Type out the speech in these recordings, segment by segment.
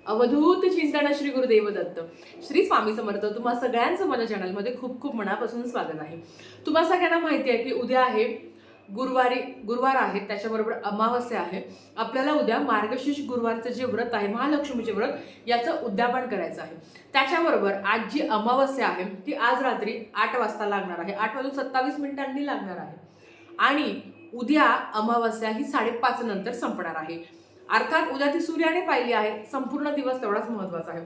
अवधूत चिंतन श्री गुरुदेव दत्त. श्री स्वामी समर्थ. तुम्हा सगळ्यांचं माझ्या चॅनलमध्ये खूप खूप मनापासून स्वागत आहे. तुम्हा सगळ्यांना माहिती आहे की उद्या आहे गुरुवार आहे, त्याच्याबरोबर अमावस्या आहे. आपल्याला उद्या मार्गशीर्ष गुरुवारचं जे व्रत आहे, महालक्ष्मीचे व्रत, याचं उद्यापन करायचं आहे. त्याच्याबरोबर आज जी अमावस्या आहे ती आज रात्री 8 वाजता लागणार आहे. 8:27 लागणार आहे. आणि उद्या अमावस्या ही 5:30 नंतर संपणार आहे. अर्थात उद्या ती सूर्याने पाहिली आहे. संपूर्ण दिवस तेवढाच महत्वाचा आहे.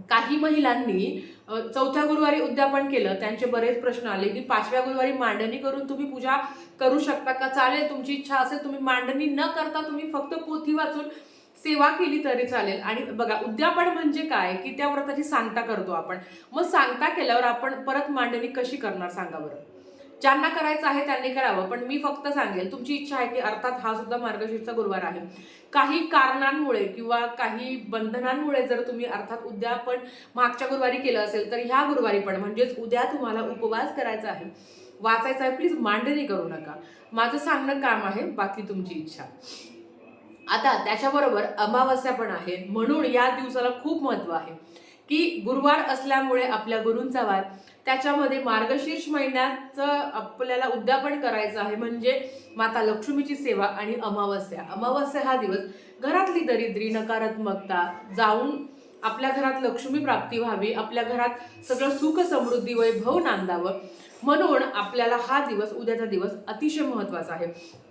काही महिलांनी चौथ्या गुरुवारी उद्यापन केलं, त्यांचे बरेच प्रश्न आले की 5व्या गुरुवारी मांडणी करून तुम्ही पूजा करू शकता का? चालेल, तुमची इच्छा असेल तुम्ही मांडणी न करता तुम्ही फक्त पोथी वाचून सेवा केली तरी चालेल. आणि बघा, उद्यापन म्हणजे काय की त्या व्रताची सांगता करतो आपण. मग सांगता केल्यावर आपण परत मांडणी कशी करणार सांगा बरं? ज्यांना करायचं आहे त्यांनी करावं, पण मी फक्त सांगेल तुमची इच्छा आहे की, अर्थात हा सुद्धा मार्गशीर्षचा गुरुवार आहे, काही कारणांमुळे किंवा काही बंधनांमुळे जर तुम्ही अर्थात उद्यापन मागच्या गुरुवारी केलं असेल तर ह्या गुरुवारी पण म्हणजेच उद्या तुम्हाला उपवास करायचा आहे, वाचायचा आहे, प्लीज मांडणी करू नका. माझं सांगणं काम आहे, बाकी तुमची इच्छा. आता त्याच्याबरोबर अमावस्या पण आहे, म्हणून या दिवसाला खूप महत्व आहे की गुरुवार असल्यामुळे आपल्या गुरूंचा वार, त्याच्यामध्ये मार्गशीर्ष महिन्याचं आपल्याला उद्यापन करायचं आहे, म्हणजे माता लक्ष्मीची सेवा. आणि अमावस्या हा दिवस घरातली दरिद्री नकारात्मकता जाऊन आपल्या घरात लक्ष्मी प्राप्ती व्हावी, आपल्या घरात सगळं सुख समृद्धी वैभव नांदावं, म्हणून आपल्याला हा दिवस, उद्याचा दिवस अतिशय महत्वाचा आहे.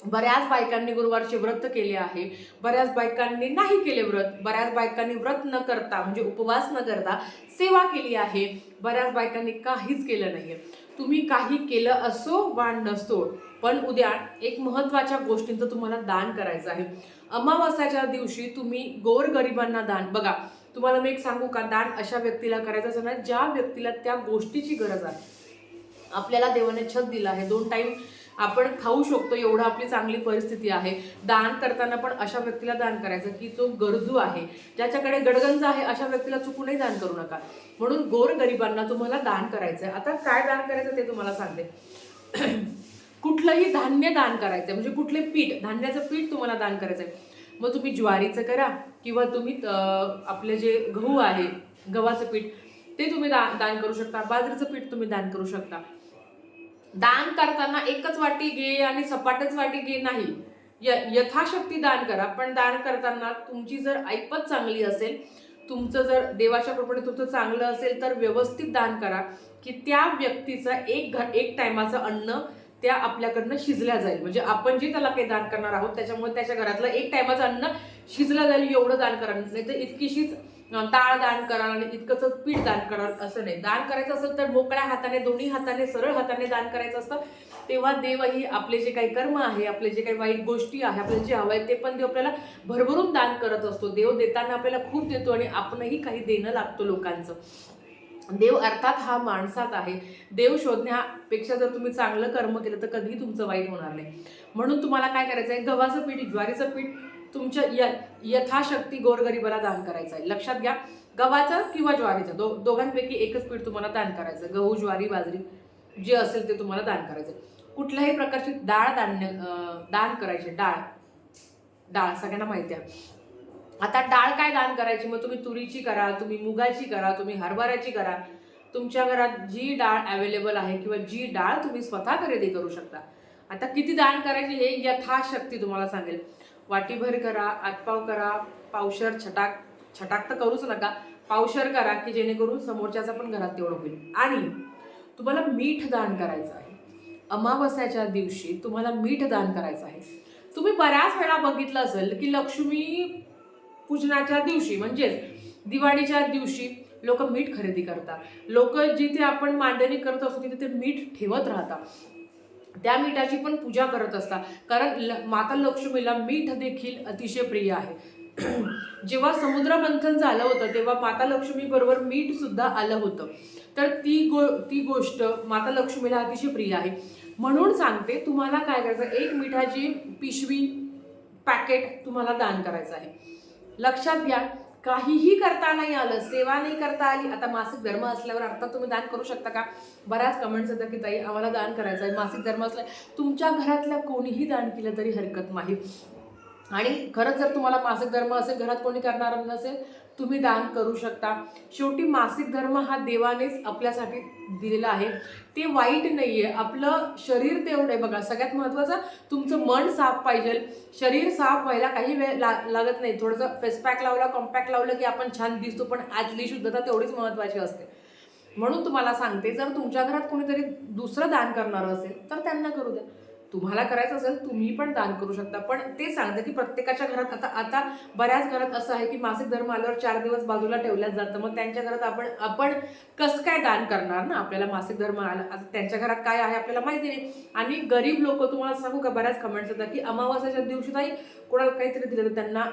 बऱ्याच बायकांनी गुरुवारचे व्रत केले आहे, बऱ्याच बायकांनी नाही केले व्रत, बऱ्याच बायकांनी व्रत न करता म्हणजे उपवास न करता सेवा केली आहे, बऱ्याच बायकांनी काहीच केलं नाहीये. तुम्ही काही केलं असो वा नसो, पण उद्या एक महत्वाच्या गोष्टींचं तुम्हाला दान करायचं आहे. अमावस्याच्या दिवशी तुम्ही गोरगरिबांना दान, बघा तुम्हाला मी एक सांगू का, दान अशा व्यक्तीला करायचं असं नाही ज्या व्यक्तीला त्या गोष्टीची गरज आहे. आपल्याला देवाने छत दिलं आहे, 2 टाइम आपण खाऊ शकतो एवढं आपली चांगली परिस्थिती आहे. दान करताना पण अशा व्यक्तीला दान करायचं की जो गरजू आहे, ज्याच्याकडे गडगंज आहे, अशा व्यक्तीला चुकूनही दान करू नका. म्हणून गोरगरिबांना तुम्हाला दान करायचंय. आता काय दान करायचं ते तुम्हाला सांगते. कुठलंही धान्य दान करायचंय, म्हणजे कुठले पीठ, धान्याचं पीठ तुम्हाला दान करायचंय. मग तुम्ही ज्वारीचं करा किंवा तुम्ही आपले जे गहू आहे, गव्हाचं पीठ ते तुम्ही दान करू शकता. बाजरीचं पीठ तुम्ही दान करू शकता. दान करताना एकच वाटी घे आणि सपाटच वाटी घे नाही, यथाशक्ती दान करा. पण दान करताना तुमची जर ऐपत चांगली असेल, तुमचं जर देवाच्या कृपेने तुमचं चांगलं असेल तर व्यवस्थित दान करा की त्या व्यक्तीचं एक टायमाचं अन्न त्या आपल्याकडनं शिजल्या जाईल. म्हणजे आपण जे त्याला काही दान करणार आहोत त्याच्यामुळे त्याच्या घरातलं एक टायमाचं अन्न शिजलं जाईल एवढं दान करा. नाही तर इतकीशीच डाळ दान करा आणि इतकंच पीठ दान करा असं नाही. दान करायचं असेल तर मोकळ्या हाताने, दोन्ही हाताने, सरळ हाताने दान करायचं असतं. तेव्हा देवही आपले जे काही कर्म आहे, आपले जे काही वाईट गोष्टी आहे, आपल्याला जे हवं आहे ते पण देव आपल्याला भरभरून दान करत असतो. देव देताना आपल्याला खूप देतो आणि आपणही काही देणं लागतो लोकांचं. देव अर्थात हा माणसात आहे. देव शोधण्यापेक्षा जर तुम्ही चांगलं कर्म केलं तर कधीही तुमचं वाईट होणार नाही. म्हणून तुम्हाला काय करायचं आहे, गव्हाचं पीठ, ज्वारीचं पीठ तुमच्या यथाशक्ती गोरगरिबाला दान करायचं आहे. लक्षात घ्या, गव्हाचं किंवा ज्वारीचं दोघांपैकी एकच पीठ तुम्हाला दान करायचं. गहू, ज्वारी, बाजरी जे असेल ते तुम्हाला दान करायचं. कुठल्याही प्रकारची डाळ दान करायची. डाळ सगळ्यांना माहिती आहे. आता डाळ काय दान करायची, मग तुम्ही तुरीची करा, तुम्ही मुगाची करा, तुम्ही हरभऱ्याची करा. तुमच्या घरात जी डाळ अवेलेबल आहे किंवा जी डाळ तुम्ही स्वतः खरेदी करू शकता. आता किती दान करायची हे यथाशक्ती तुम्हाला सांगेल. वाटीभर करा, आतपाव करा, पावशर, छटाक तर करूच नका, पावशर करा की जेणेकरून समोरच्याचा पण घरात तेवढं होईल. आणि तुम्हाला मीठ दान करायचं आहे. अमावस्याच्या दिवशी तुम्हाला मीठ दान करायचं आहे. तुम्ही बऱ्याच वेळा बघितलं असेल की लक्ष्मी पूजनाच्या दिवशी म्हणजेच दिवाळीच्या दिवशी लोक मीठ खरेदी करतात. लोक जिथे आपण मांडणी करत असतो तिथे ते मीठ ठेवत राहतात, त्या मीठाची पण पूजा करत असतात. कारण माता लक्ष्मीला मीठ देखील अतिशय प्रिय आहे. जेव्हा समुद्र मंथन झालं होतं तेव्हा माता लक्ष्मी बरोबर मीठ सुद्धा आलं होतं. तर ती गोष्ट माता लक्ष्मीला अतिशय प्रिय आहे. म्हणून सांगते, तुम्हाला काय करायचं, एक मिठाची पिशवी, पॅकेट तुम्हाला दान करायचं आहे. लक्षात घ्या, काहीही करता नाही आलं, सेवा नाही करता आली, आता मासिक धर्म असल्यावर अर्थात तुम्ही दान करू शकता का? बऱ्याच कमेंट्स येतात की ताई आम्हाला दान करायचं आहे, मासिक धर्म असला, तुमच्या घरातल्या कोणीही दान केलं तरी हरकत नाही. आणि खरंच जर तुम्हाला मासिक धर्म असेल, घरात कोणी करणार नसेल, तुम्ही दान करू शकता. शेवटी मासिक धर्म हा देवानेच आपल्यासाठी दिलेला आहे, ते वाईट नाहीये. आपलं शरीर तेवढं आहे बघा, सगळ्यात महत्त्वाचं तुमचं मन साफ पाहिजे. शरीर साफ व्हायला काही वेळ लागत नाही. थोडंसं फेस पॅक लावला, कॉम्पॅक्ट लावलं की आपण छान दिसतो, पण आतली शुद्धता तेवढीच महत्त्वाची असते. म्हणून तुम्हाला सांगते, जर तुमच्या घरात कोणीतरी दुसरं दान करणारं असेल तर त्यांना करू द्या. तुम्हाला करायचं असेल तुम्ही पण दान करू शकता. पण ते सांगते की प्रत्येकाच्या घरात आता आता बऱ्याच घरात असं आहे की मासिक धर्म आल्यावर 4 दिवस बाजूला ठेवल्याच जातं. मग त्यांच्या घरात आपण आपण कसं काय दान करणार ना? आपल्याला मासिक धर्म आला, आता त्यांच्या घरात काय आहे आपल्याला माहिती नाही. आणि गरीब लोक, तुम्हाला सांगू का, बऱ्याच कमेंट्स येतात की अमावास्याच्या दिवशी नाही कोणाला काहीतरी दिलं तर त्यांना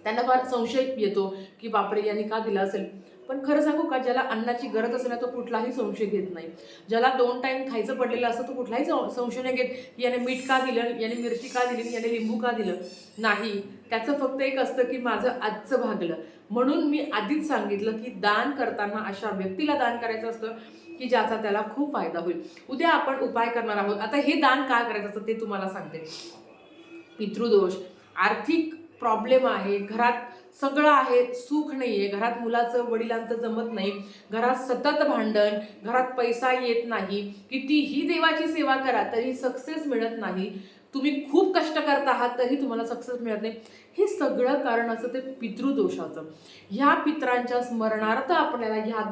त्यांना फार संशय येतो की बापरे यांनी का दिला असेल. पण खरं सांगू का, ज्याला अन्नाची गरज असेल ना तो कुठलाही संशय घेत नाही. ज्याला 2 टाइम खायचं पडलेलं असतं तो कुठलाही संशय नाही घेत की याने मीठ का दिलं, याने मिरची का दिली, याने लिंबू का दिलं. नाही, त्याचं फक्त एक असतं की माझं आजचं भागलं. म्हणून मी आधीच सांगितलं की दान करताना अशा व्यक्तीला दान करायचं असतं की ज्याचा त्याला खूप फायदा होईल. उद्या आपण उपाय करणार आहोत. आता हे दान का करायचं असतं ते तुम्हाला सांगते. पितृदोष, आर्थिक प्रॉब्लेम आहे, घरात सगळं आहे, सुख नाहीये, घरात मुलाचं वडिलांचं जमत नाही, घरात सतत भांडण, घरात पैसा येत नाही, कितीही देवाची सेवा करा तरी सक्सेस मिळत नाही, तुम्ही खूप कष्ट करत आहात तरी तुम्हाला सक्सेस मिळत नाही, हे सगळं कारण असं ते पितृदोषाचं. ह्या पितरांच्या स्मरणार्थ आपल्याला ह्या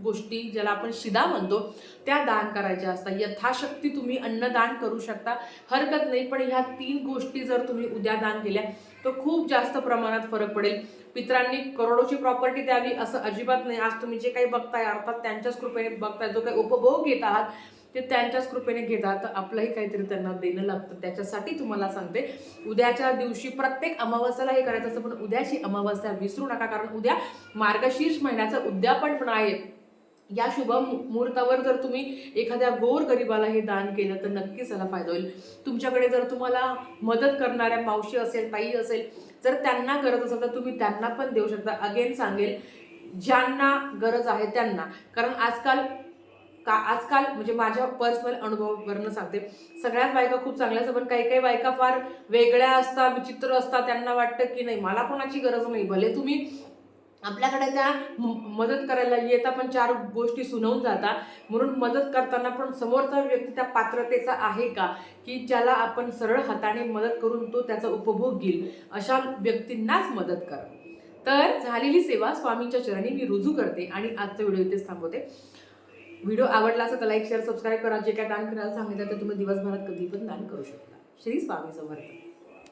गोष्टी, ज्याला आपण शिदा म्हणतो, त्या दान करायच्या असतात. यथाशक्ती तुम्ही अन्नदान करू शकता, हरकत नाही. पण ह्या 3 गोष्टी जर तुम्ही उद्या दान केल्या तर खूप जास्त प्रमाणात फरक पडेल. पितरांनी करोडोची प्रॉपर्टी द्यावी असं अजिबात नाही. आज तुम्ही जे काही बघताय अर्थात त्यांच्याच कृपेने बघताय, जो काही उपभोग घेत आहात ते त्यांच्याच कृपेने घेतात, तर आपलंही काहीतरी त्यांना देणं लागतं. त्याच्यासाठी तुम्हाला सांगते, उद्याच्या दिवशी प्रत्येक अमावास्याला हे करायचं असतं, पण उद्याची अमावास्या विसरू नका, कारण उद्या मार्गशीर्ष महिन्याचं उद्यापन पण आहे. या शुभ मुहूर्तावर जर तुम्ही एखाद्या गोर गरिबाला हे दान केलं तर नक्कीच त्याला फायदा होईल. तुमच्याकडे जर तुम्हाला मदत करणाऱ्या मावशी असेल, ताई असेल, जर त्यांना गरज असेल तर तुम्ही त्यांना पण देऊ शकता. अगेन सांगेल, ज्यांना गरज आहे त्यांना. कारण आजकाल म्हणजे माझ्या पर्सनल अनुभवावरनं सांगते, सगळ्याच बायका खूप चांगल्या असतात, पण काही काही बायका फार वेगळ्या असतात, विचित्र असतात. त्यांना वाटतं की नाही मला कोणाची गरज नाही. भले तुम्ही आपल्याकडे त्या मदत करायला येता पण 4 गोष्टी सुनवून जाता. म्हणून मदत करताना पण समोरचा व्यक्ती त्या पात्रतेचा आहे का, की ज्याला आपण सरळ हाताने मदत करून तो त्याचा उपभोग घेईल, अशा व्यक्तींनाच मदत करा. तर झालेली सेवा स्वामींच्या चरणी मी रुजू करते आणि आजचा व्हिडिओ इथेच थांबवते. व्हिडिओ आवडला असेल तर लाईक, शेअर, सबस्क्राईब करा. जे काय दान करायला सांगितलं तर तुम्ही दिवसभरात कधी पण दान करू शकता. श्री स्वामी समर्थ.